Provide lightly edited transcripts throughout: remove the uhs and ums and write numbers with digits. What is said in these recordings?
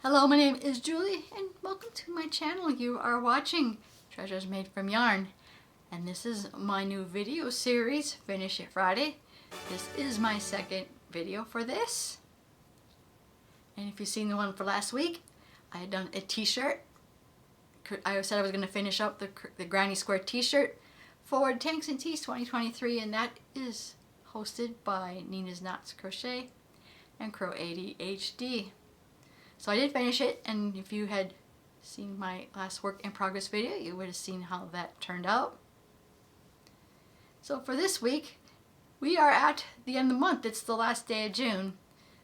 Hello, my name is Julie and welcome to my channel. You are watching Treasures Made from Yarn, and this is my new video series, Finish It Friday. This is my second video for this. And if you've seen the one for last week, I had done a t-shirt. I said I was going to finish up the Granny Square t-shirt for Tanks and Tees 2023, and that is hosted by Nina's Knots Crochet and Crow 80 HD. So I did finish it, and if you had seen my last work in progress video, you would have seen how that turned out. So for this week, we are at the end of the month. It's the last day of June.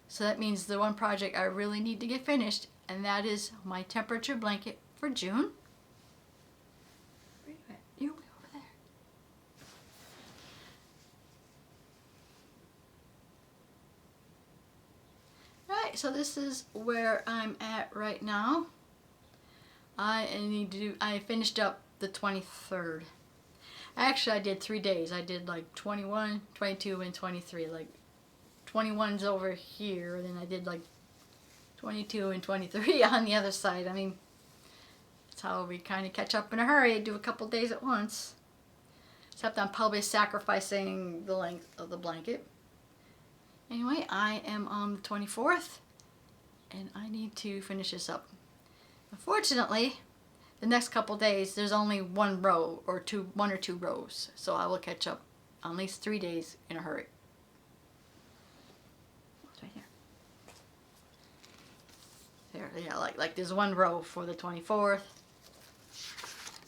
So that means the one project I really need to get finished, and that is my temperature blanket for June. Where are you at? You're way over there. Right, so this is where I'm at right now. I finished up the 23rd. Actually, I did 3 days. I did like 21, 22, and 23. Like 21's over here, and then I did like 22 and 23 on the other side. I mean, that's how we kind of catch up in a hurry. Do a couple days at once. Except I'm probably sacrificing the length of the blanket. Anyway, I am on the 24th, and I need to finish this up. Unfortunately, the next couple days, there's only one row, or one or two rows, so I will catch up on at least 3 days in a hurry. It's right here. There, yeah, like there's one row for the 24th.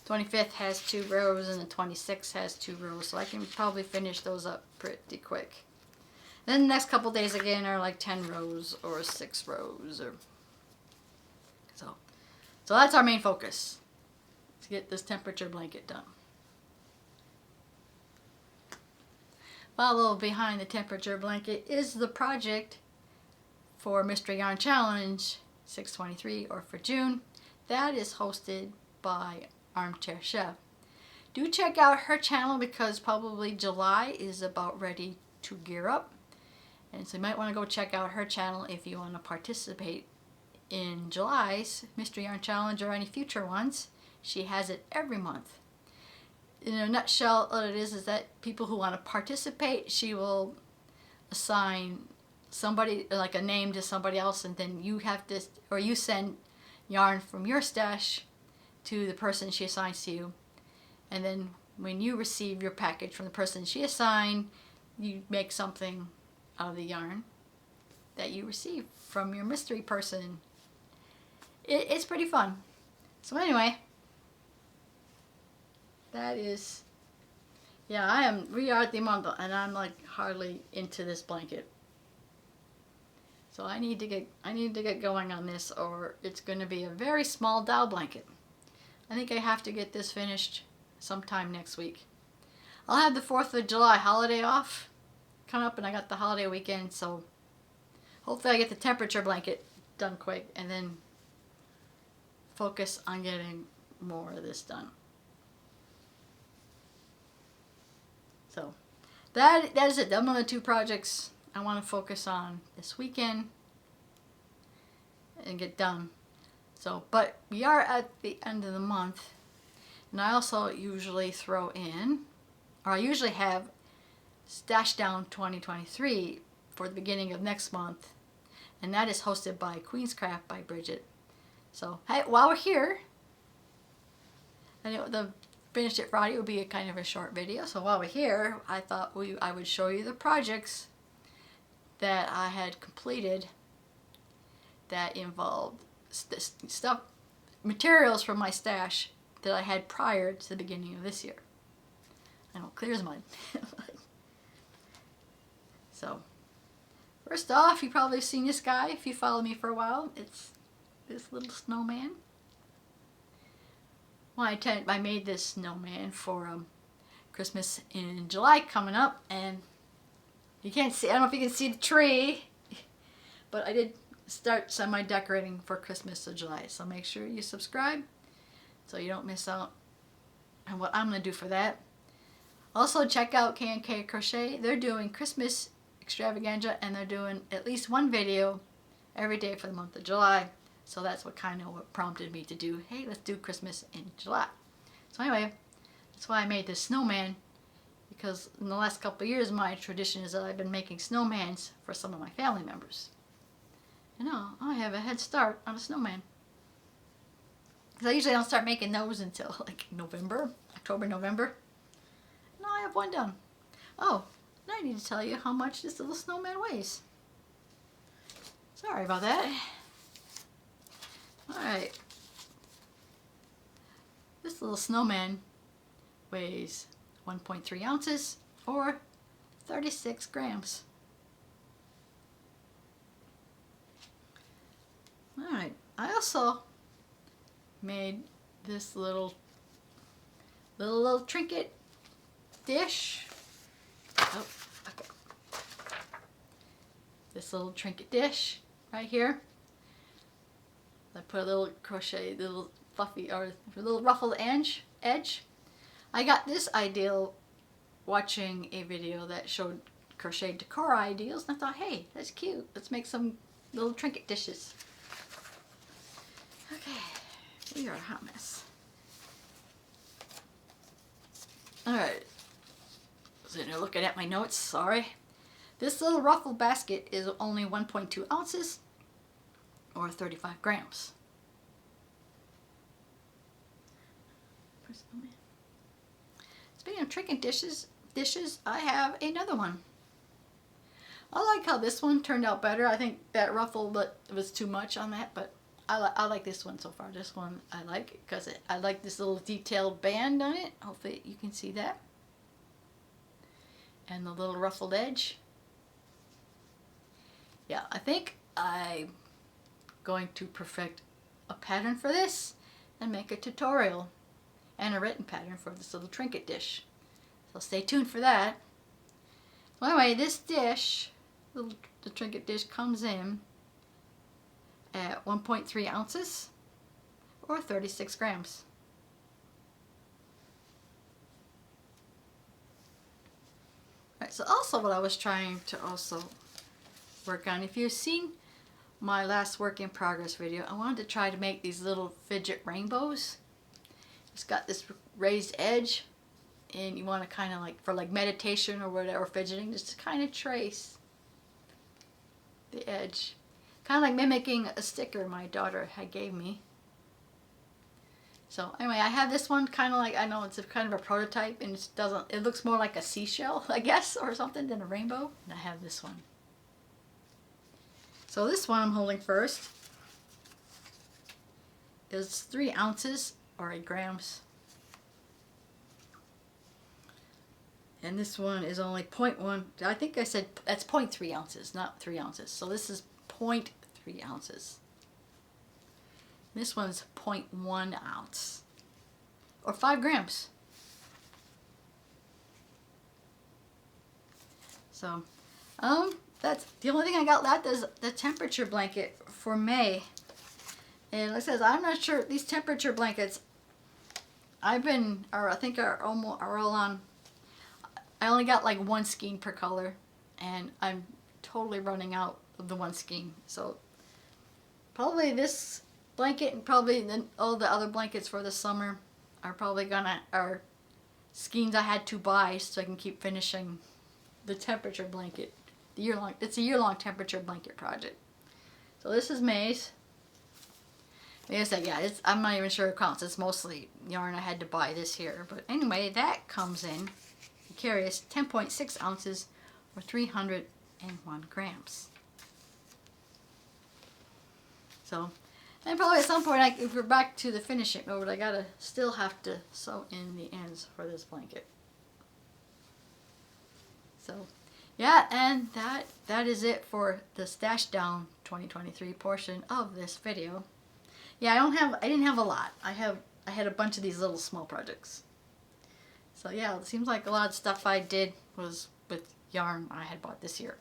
25th has 2 rows, and the 26th has 2 rows, so I can probably finish those up pretty quick. Then the next couple days again are like 10 rows or 6 rows, or so that's our main focus, to get this temperature blanket done. Follow behind the temperature blanket is the project for Mystery Yarn Challenge 623, or for June. That is hosted by Armchair Chef. Do check out her channel, because probably July is about ready to gear up. And so you might want to go check out her channel if you want to participate in July's Mystery Yarn Challenge or any future ones. She has it every month. In a nutshell, what it is that people who want to participate, she will assign somebody, like a name, to somebody else, and then you have to, or you send yarn from your stash to the person she assigns to you. And then when you receive your package from the person she assigned, you make something out of the yarn that you receive from your mystery person. It's pretty fun. So anyway, that is, yeah, we are at the month, and I'm like hardly into this blanket. So I need to get going on this, or it's going to be a very small doll blanket. I think I have to get this finished sometime next week. I'll have the 4th of July holiday off come up, and I got the holiday weekend, so hopefully I get the temperature blanket done quick, and then focus on getting more of this done. So that is it. Them are the 2 projects I want to focus on this weekend and get done. So, but we are at the end of the month, and I also usually throw in, or I usually have Stash Down 2023 for the beginning of next month, and that is hosted by Queenscraft by Bridget. So hey, while we're here, I know the Finish It Friday will be a kind of a short video, so while we're here, I thought I would show you the projects that I had completed that involved materials from my stash that I had prior to the beginning of this year. I know, clear as mud. So, first off, you've probably seen this guy if you follow me for a while. It's this little snowman. Well, I made this snowman for Christmas in July coming up, and you can't see, I don't know if you can see the tree, but I did start semi-decorating for Christmas of July, so make sure you subscribe so you don't miss out on what I'm going to do for that. Also, check out K&K Crochet. They're doing Christmas extravaganza, and they're doing at least one video every day for the month of July. So that's what kind of what prompted me to do, hey, let's do Christmas in July. So anyway, that's why I made this snowman, because in the last couple of years my tradition is that I've been making snowmans for some of my family members. You know, I have a head start on a snowman. Because I usually don't start making those until like November, October, November. Now I have one done. Oh, now I need to tell you how much this little snowman weighs. Sorry about that. Alright. This little snowman weighs 1.3 ounces or 36 grams. Alright, I also made this little trinket dish. Oh, okay. This little trinket dish right here. I put a little crochet, little fluffy or a little ruffled edge. I got this idea watching a video that showed crochet decor ideas, and I thought, hey, that's cute. Let's make some little trinket dishes. Okay, we are a hot mess. Alright, so you're looking at my notes, sorry. This little ruffle basket is only 1.2 ounces or 35 grams. Speaking of trinket dishes, I have another one. I like how this one turned out better. I think that ruffle was too much on that, but I like this one so far. This one I like because I like this little detailed band on it. Hopefully you can see that. And the little ruffled edge. Yeah, I think I'm going to perfect a pattern for this and make a tutorial and a written pattern for this little trinket dish. So stay tuned for that. So anyway, this dish, the trinket dish, comes in at 1.3 ounces or 36 grams. Alright, so also what I was trying to also work on, if you've seen my last work in progress video, I wanted to try to make these little fidget rainbows. It's got this raised edge, and you want to kind of like, for like meditation or whatever, fidgeting, just to kind of trace the edge. Kind of like mimicking a sticker my daughter had gave me. So anyway, I have this one kind of like, I know it's a kind of a prototype, and it looks more like a seashell, I guess, or something, than a rainbow. And I have this one. So this one I'm holding first is 3 ounces or 8 grams. And this one is only 0.1, I think I said that's 0.3 ounces, not 3 ounces. So this is 0.3 ounces. This one's 0.1 ounce or 5 grams. So, that's the only thing I got left is the temperature blanket for May. And like I says, I'm not sure these temperature blankets. I think are all on. I only got like one skein per color, and I'm totally running out of the one skein. So probably this blanket and probably all the other blankets for the summer are probably are skeins I had to buy so I can keep finishing the temperature blanket. It's a year-long temperature blanket project. So this is May's. Like I said, yeah, I'm not even sure it counts. It's mostly yarn I had to buy this year. But anyway, that comes in. You carry 10.6 ounces or 301 grams. So, and probably at some point, if we're back to the finishing mode, I still have to sew in the ends for this blanket. So, yeah, and that is it for the Stash Down 2023 portion of this video. Yeah, I didn't have a lot. I had a bunch of these little small projects. So yeah, it seems like a lot of stuff I did was with yarn I had bought this year.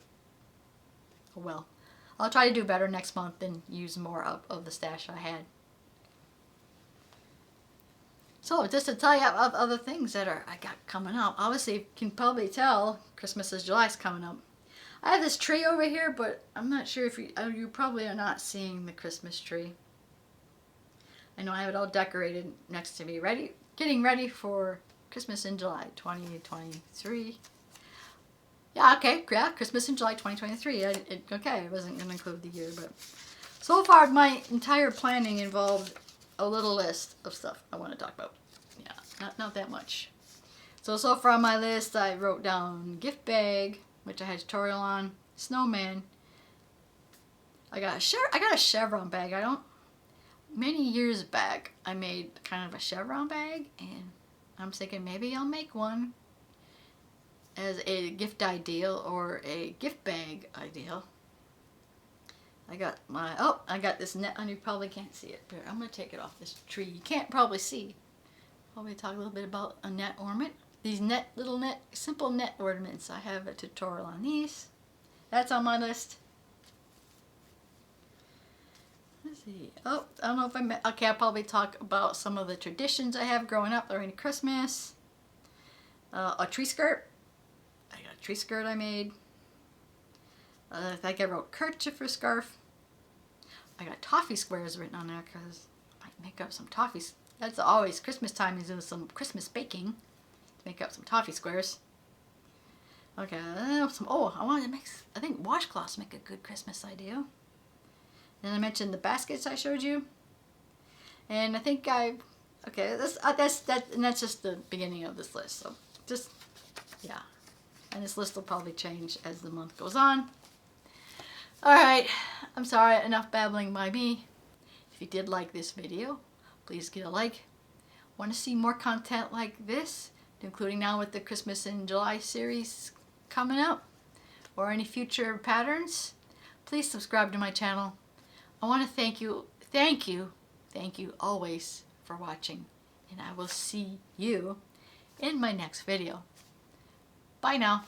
Oh well. I'll try to do better next month and use more of the stash I had. So just to tell you of other things that I got coming up. Obviously, you can probably tell Christmas is July's coming up. I have this tree over here, but I'm not sure if you probably are not seeing the Christmas tree. I know I have it all decorated next to me, getting ready for Christmas in July 2023. Yeah, okay, yeah, Christmas in July 2023. Okay, I wasn't going to include the year, but so far my entire planning involved a little list of stuff I want to talk about. Yeah, not that much. So far on my list, I wrote down gift bag, which I had a tutorial on, snowman. I got a chevron bag. Many years back, I made kind of a chevron bag, and I'm thinking maybe I'll make one as a gift ideal or a gift bag ideal. I got this net, and you probably can't see it, but I'm going to take it off this tree. You can't probably see. Probably talk a little bit about a net ornament. These simple net ornaments. I have a tutorial on these. That's on my list. Let's see. Oh, I don't know if okay, I'll probably talk about some of the traditions I have growing up during Christmas. A tree skirt. I got a tree skirt I made. I think I wrote kerchief or scarf. I got toffee squares written on there because I might make up some toffees. That's always Christmas time, is doing some Christmas baking to make up some toffee squares. Okay, I wanted to make, I think washcloths make a good Christmas idea. Then I mentioned the baskets I showed you. And I think that's just the beginning of this list. So just, yeah. And this list will probably change as the month goes on. Alright, I'm sorry, enough babbling by me. If you did like this video, please give a like. Want to see more content like this, including now with the Christmas in July series coming up, or any future patterns, please subscribe to my channel. I want to thank you always for watching, and I will see you in my next video. Bye now.